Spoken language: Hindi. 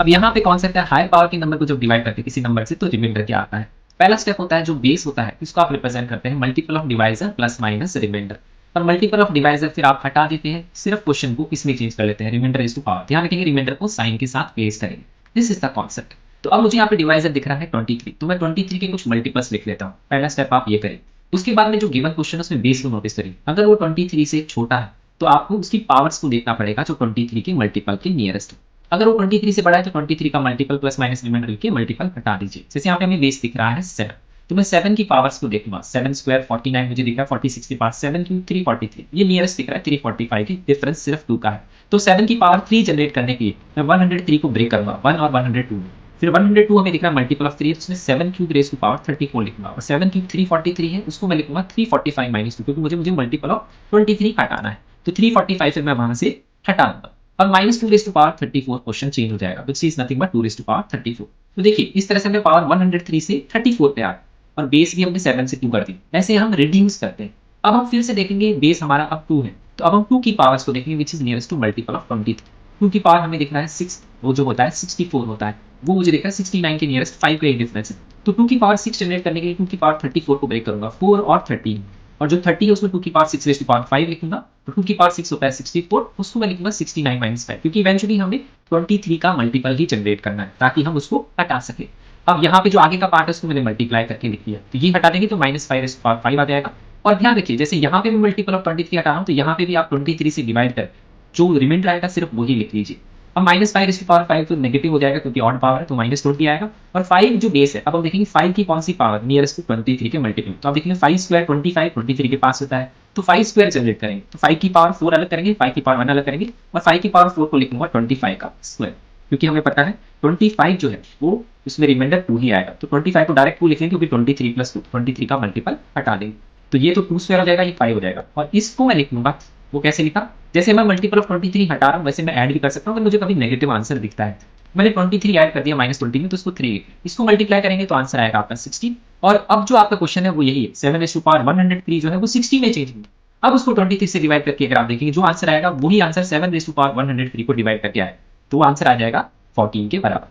अब यहाँ पे कॉन्सेप्ट है हायर पावर के नंबर को जब डिवाइड करते हैं किसी नंबर से तो रिमाइंडर क्या आता है। पहला स्टेप होता है जो बेस होता है इसको आप रिप्रेजेंट करते हैं multiple of divisor plus minus remainder. और मल्टीपल ऑफ डिवाइजर फिर आप हटा देते हैं, सिर्फ क्वेश्चन को इसमें चेंज कर लेते हैं रिमाइंडर इज टू पावर। ध्यान रखेंगे रिमाइंडर को साइन के साथ प्लेस करेंगे। This is the concept. तो अब मुझे यहाँ पे डिवाइजर दिख रहा है 23, तो मैं 23 के कुछ मल्टीपल्स लिख लेता हूँ। पहला स्टेप आप ये करें। उसके बाद में जो गिवन क्वेश्चन है उसमें बेस को नोटिस करिए, अगर वो 23 से छोटा है तो आपको उसकी पावर्स को देखना पड़ेगा जो 23 के मल्टीपल के नियरेस्ट हो। अगर वो 23 से बड़ा है तो 23 का मल्टीपल प्लस माइनस रिमाइंडर के मल्टीपल हटा दीजिए। जैसे यहाँ पे हमें बेस दिख रहा है 7, तो मैं 7 की पावर्स को देखूंगा। 7 स्क्वायर 49 मुझे दिख रहा है 46 के पास, 7 क्यूब 343, ये नियरेस्ट दिख रहा है 345 की, डिफरेंस सिर्फ 2 का है। तो 7 की पावर 3 जनरेट करने के लिए मैं 103 को ब्रेक करूंगा, 1 और 102। फिर 102 हमें दिख रहा है मल्टीपल ऑफ 3 है, उसमें 7 क्यूब रेज टू पावर 34 लिखूंगा, और 7 क्यूब 343 है उसको मैं लिखूंगा 345 माइनस 2, क्योंकि मुझे मल्टीपल ऑफ 23 हटाना है। तो 345 से मैं वहां से हटा दूंगा और minus 2 raise to power 34 question change हो जाएगा, which is nothing but 2 raise to power 34। तो देखिए इस तरह से हमने पावर 103 से 34 पे आ गए और बेस भी हमने 7 से 2 कर दी। ऐसे हम रिड्यूस करते हैं। अब हम फिर से देखेंगे बेस हमारा अब 2 है, तो अब हम 2 की पावर्स को देखेंगे which is nearest to multiple of 23। 2 की पावर हमें दिख रहा है 6, वो जो होता है 64 होता है, वो मुझे दिख रहा है 69 के नियरेस्ट 5 का डिफरेंस है। तो 2 की पावर 6 जनरेट करने के लिए 2 की पावर 34 को ब्रेक करूंगा, 4 और 13, और जो 30 है उसमें 2 की पावर 6 रेज़ टू पावर 5 लिखूंगा। तो 2 की पावर 6 होता है 64, उसको मैं लिखूंगा 69 माइनस 5, क्योंकि इवेंचुअली हमें 23 का मल्टीपल ही जनरेट करना है ताकि हम उसको हटा सके। अब यहाँ पे जो आगे का पार्ट है उसको मैंने मल्टीप्लाई करके लिख दिया, तो ये हटा देंगे तो माइनस 5 रेज़ टू पावर 5 आ जाएगा। और ध्यान रखिए जैसे यहाँ पे भी मल्टीपल ऑफ 23 हटा रहा हूँ तो यहाँ पे भी आप 23 से डिवाइड कर जो रिमाइंडर आएगा सिर्फ वही लिख लीजिए। अब माइनस 5 रेज़ टू पावर 5 तो नेगेटिव हो जाएगा क्योंकि ऑड पावर है, तो माइनस 20 आएगा। और 5 जो बेस है, अब हम देखेंगे 5 की कौन सी पावर नियरेस्ट टू 23 के मल्टीपल। तो आप देखेंगे 5 स्क्वायर 25 23 के पास होता है, तो 5 स्क्वायर जनरेट करेंगे, तो 5 की पावर 4 अलग करेंगे, 5 की पावर 1 अलग करेंगे, और 5 की पावर 4 को लिखूंगा 25 का स्क्वायर, क्योंकि हमें पता है 25 जो है वो उसमें रिमाइंडर 2 ही आएगा। तो 25 को डायरेक्ट 2 लिखेंगे क्योंकि 23 प्लस 2 23 का मल्टीपल हटा देंगे, तो ये तो 2 स्क्वायर हो जाएगा, ये 5 हो जाएगा। और इसको मैं लिख लूंगा, वो कैसे लिखा, जैसे मैं मल्टीपल ऑफ 23 हटा रहा हूँ वैसे मैं ऐड भी कर सकता हूँ। अगर मुझे कभी नेगेटिव आंसर दिखता है, मैंने 23 ऐड कर दिया माइनस 20 में, तो इसको 3, इसको मल्टीप्लाई करेंगे तो आंसर आएगा आपका 16। और अब जो आपका क्वेश्चन है वो यही है, 7 रेज़ टू पावर 103 जो है वो 60 में चेंज होगा। अब उसको 23 से डिवाइड करके अगर आप देखेंगे जो आंसर आएगा वही आंसर 7 रेज़ टू पावर 103 को डिवाइड करके आएगा, तो वो आंसर आ जाएगा 14 के बराबर।